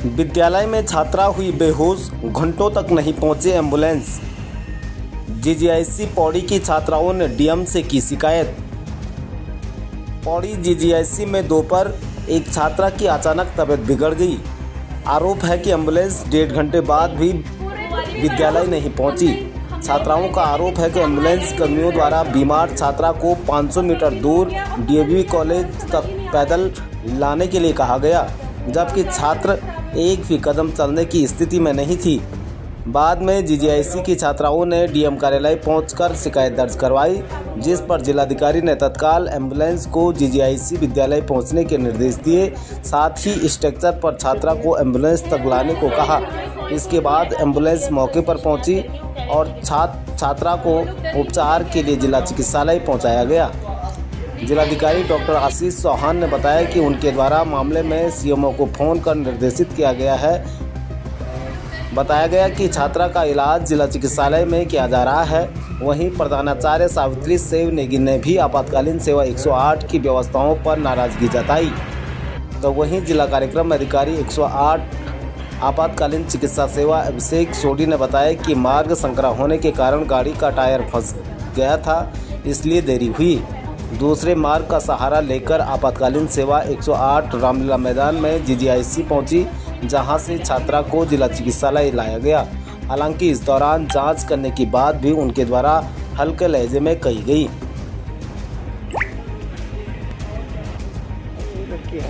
विद्यालय में छात्रा हुई बेहोश, घंटों तक नहीं पहुंचे एम्बुलेंस। जीजीआईसी पौड़ी की छात्राओं ने डीएम से की शिकायत। पौड़ी जीजीआईसी में दोपहर एक छात्रा की अचानक तबीयत बिगड़ गई। आरोप है कि एम्बुलेंस 1.5 घंटे बाद भी विद्यालय नहीं पहुंची। छात्राओं का आरोप है कि एम्बुलेंस कर्मियों द्वारा बीमार छात्रा को 500 मीटर दूर डीएवी कॉलेज तक पैदल लाने के लिए कहा गया, जबकि छात्र एक भी कदम चलने की स्थिति में नहीं थी। बाद में जीजीआईसी की छात्राओं ने डीएम कार्यालय पहुंचकर शिकायत दर्ज करवाई, जिस पर जिलाधिकारी ने तत्काल एम्बुलेंस को जीजीआईसी विद्यालय पहुंचने के निर्देश दिए। साथ ही स्ट्रक्चर पर छात्रा को एम्बुलेंस तक लाने को कहा। इसके बाद एम्बुलेंस मौके पर पहुंची और छात्रा को उपचार के लिए जिला चिकित्सालय पहुंचाया गया। जिलाधिकारी डॉक्टर आशीष चौहान ने बताया कि उनके द्वारा मामले में सीएमओ को फोन कर निर्देशित किया गया है। बताया गया कि छात्रा का इलाज जिला चिकित्सालय में किया जा रहा है। वहीं प्रधानाचार्य सावित्री सेव नेगी ने भी आपातकालीन सेवा 108 की व्यवस्थाओं पर नाराजगी जताई। तो वहीं जिला कार्यक्रम अधिकारी 108 आपातकालीन चिकित्सा सेवा अभिषेक सोडी ने बताया कि मार्ग संकरा होने के कारण गाड़ी का टायर फंस गया था, इसलिए देरी हुई। दूसरे मार्ग का सहारा लेकर आपातकालीन सेवा 108 रामलीला मैदान में जीजीआईसी पहुंची, जहां से छात्रा को जिला चिकित्सालय लाया गया। हालांकि इस दौरान जांच करने की बात भी उनके द्वारा हल्के लहजे में कही गई।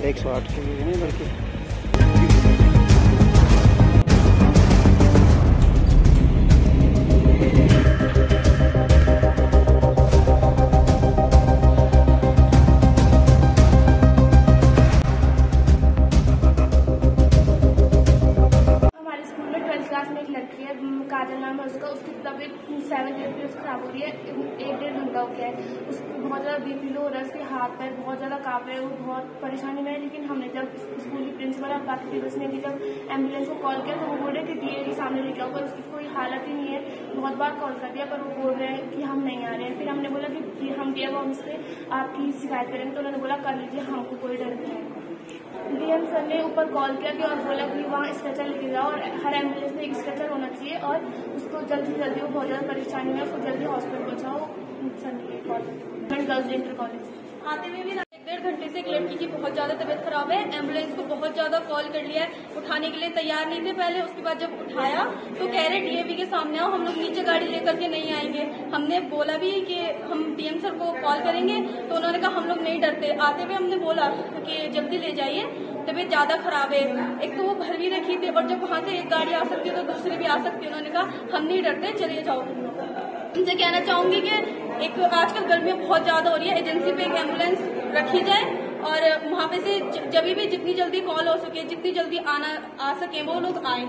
108 के काजल नाम है उसका, उसकी तबीयत 7 डेज पे खराब हो रही है। 1-1.5 घंटा हो गया है। उसको बहुत ज़्यादा बीपी लो हो रहा है, उसके हाथ पैर बहुत ज़्यादा काँप रहे हैं, वो बहुत परेशानी में है। लेकिन हमने जब स्कूल की प्रिंसिपल और बाकी टीचर्स ने भी जब एम्बुलेंस को कॉल किया तो वो बोल रहे कि डीए के सामने लेके आओ, पर उसकी कोई हालत ही नहीं है। बहुत बार कॉल कर दिया पर वो बोल रहे हैं कि हम नहीं आ रहे हैं। फिर हमने बोला कि हम डीएम ऑफिस पे आपकी शिकायत करेंगे, तो उन्होंने बोला कर लीजिए, हमको कोई डर नहीं है। डीएम सर ने ऊपर कॉल किया कि और बोला कि वहाँ स्ट्रेचर लेके जाओ और हर एम्बुलेंस में एक स्ट्रेचर होना चाहिए और उसको जल्दी से जल्दी, वो बहुत ज़्यादा परेशानी में, उसको जल्दी हॉस्पिटल पहुँचाओ। सर ने कॉल गर्ल्स इंटर कॉलेज आते हुए भी 1-1.5 घंटे से एक लड़की की बहुत ज्यादा तबीयत खराब है। एम्बुलेंस को बहुत ज्यादा कॉल कर लिया है, उठाने के लिए तैयार नहीं थे पहले। उसके बाद जब उठाया तो कह रहे डीएवी के सामने आओ, हम लोग नीचे गाड़ी लेकर के नहीं आएंगे। हमने बोला भी कि हम डीएम सर को कॉल करेंगे, तो उन्होंने कहा हम लोग नहीं डरते। आते हुए हमने बोला कि जल्दी ले जाइए, तबीयत ज्यादा खराब है। एक तो वो भर भी रखी थी और जब वहाँ से एक गाड़ी आ सकती है तो दूसरी भी आ सकती है। उन्होंने कहा हम नहीं डरते, चलिए जाओ। उनसे कहना चाहूंगी कि एक आजकल गर्मियाँ बहुत ज्यादा हो रही है, एजेंसी पे एक एम्बुलेंस रखी जाए और वहाँ पे से जब भी जितनी जल्दी कॉल हो सके, जितनी जल्दी आ सके वो लोग आए।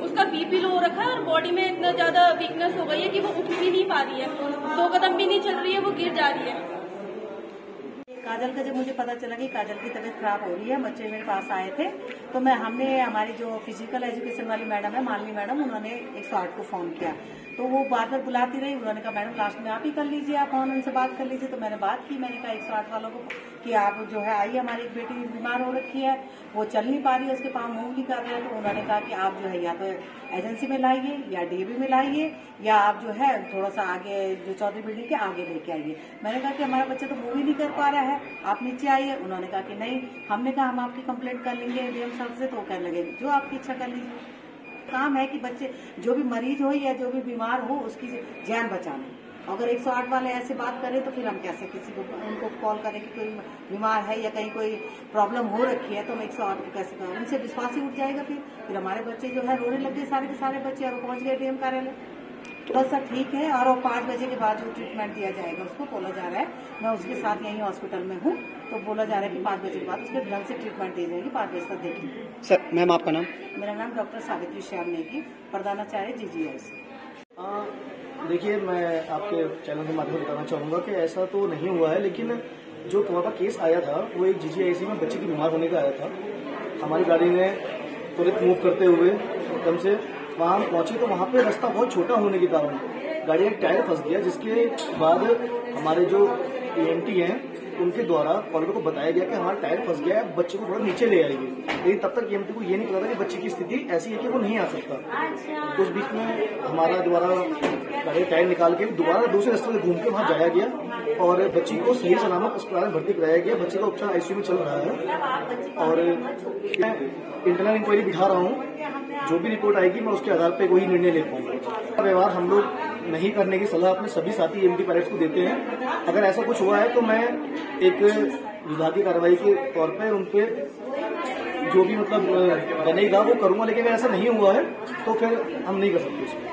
उसका बीपी लो हो रखा है और बॉडी में इतना ज्यादा वीकनेस हो गई है कि वो उठ भी नहीं पा रही है, 2 कदम भी नहीं चल रही है, वो गिर जा रही है। काजल का जब मुझे पता चला कि काजल की तबीयत खराब हो रही है, बच्चे मेरे पास आए थे, तो हमने हमारी जो फिजिकल एजुकेशन वाली मैडम है मालिनी मैडम, उन्होंने 108 को फोन किया। तो वो बार बार बुलाती रही। उन्होंने कहा मैडम लास्ट में आप ही कर लीजिए, आप फोन उनसे बात कर लीजिए। तो मैंने बात की, मैंने कहा 108 वालों को कि आप जो है आइए, हमारी एक बेटी बीमार हो रखी है, वो चल नहीं पा रही है, उसके पाँव मूव नहीं कर रहे हैं। तो उन्होंने कहा कि आप जो है या तो एजेंसी में लाइए या डीएवी में लाइए या आप जो है थोड़ा सा आगे जो चौधरी बिल्डिंग के आगे लेके आइए। मैंने कहा कि हमारा बच्चा तो मूव ही नहीं कर पा रहा है, आप नीचे आइए। उन्होंने कहा कि नहीं। हमने कहा हम आपकी कंप्लेंट कर लेंगे डीएम साहब से, तो कहने लगे जो आपकी इच्छा कर लीजिए। काम है कि बच्चे जो भी मरीज हो या जो भी बीमार हो उसकी जान बचाना। अगर 108 वाले ऐसे बात करें तो फिर हम कैसे किसी को उनको कॉल करें कि कोई बीमार है या कहीं कोई प्रॉब्लम हो रखी है, तो हम 108 को कैसे करें? उनसे विश्वास ही उठ जाएगा। फिर हमारे बच्चे जो है रोने लगे, सारे के सारे बच्चे, और पहुंच गए डीएम कार्यालय। तो सर ठीक है, और वो 5 बजे के बाद जो ट्रीटमेंट दिया जाएगा उसको बोला जा रहा है, मैं उसके साथ यहीं हॉस्पिटल में हूँ, तो बोला जा रहा है कि 5 बजे के बाद उसके ढंग से ट्रीटमेंट दी जाएगी। 5 बजे तक देखेंगे। सर मैम आपका नाम? मेरा नाम डॉक्टर सावित्री श्याम नेगी, प्रधानाचार्य जीजीआईसी। देखिए, मैं आपके चैनल के माध्यम से बताना चाहूँगा कि ऐसा तो नहीं हुआ है, लेकिन जो तुम्हारा केस आया था वो एक जीजीआईसी में बच्चे की बीमार होने का आया था। हमारी गाड़ी ने तुरंत मूव करते हुए एकदम से वहाँ हम पहुंचे तो वहाँ पे रास्ता बहुत छोटा होने के कारण गाड़ी का टायर फंस गया, जिसके बाद हमारे जो EMT हैं उनके द्वारा कॉलेज को बताया गया कि हमारा टायर फंस गया है, बच्चे को थोड़ा नीचे ले आएंगे। लेकिन तब तक EMT को ये नहीं पता था कि बच्चे की स्थिति ऐसी है कि वो नहीं आ सकता। उस बीच में हमारा दोबारा गाड़ी का टायर निकाल के दोबारा दूसरे रास्ते से घूम के वहाँ जाया गया और बच्ची को सही सलामत अस्पताल में भर्ती कराया गया। बच्चे का उपचार ICU में चल रहा है और मैं इंटरनल इंक्वायरी बिठा रहा हूँ। जो भी रिपोर्ट आएगी मैं उसके आधार पर वही निर्णय ले पाऊंगा। व्यवहार हम लोग नहीं करने की सलाह अपने सभी साथी EMT पायलट्स को देते हैं। अगर ऐसा कुछ हुआ है तो मैं एक विभागीय कार्रवाई के तौर पे उन पे जो भी मतलब बनेगा वो करूंगा, लेकिन अगर ऐसा नहीं हुआ है तो फिर हम नहीं कर सकते। इसमें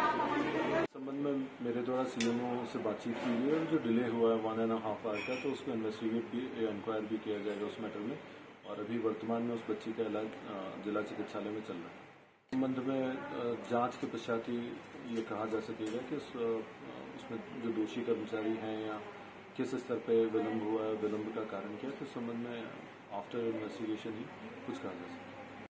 संबंध में मेरे द्वारा CMO से बातचीत की गई और जो डिले हुआ है 1.5 आवर का, तो उसको इन्वेस्टिगेट भी इंक्वायर भी किया जाएगा उस मैटर में। और अभी वर्तमान में उस बच्ची का इलाज जिला चिकित्सालय में चल रहा है। संबंध में जांच के पश्चात ही ये कहा जा सकेगा कि उसमें जो दोषी कर्मचारी हैं या किस स्तर पे विलम्ब हुआ है, विलम्ब का कारण क्या है, तो संबंध में आफ्टर इन्वेस्टिगेशन ही कुछ कहा जा सकता है।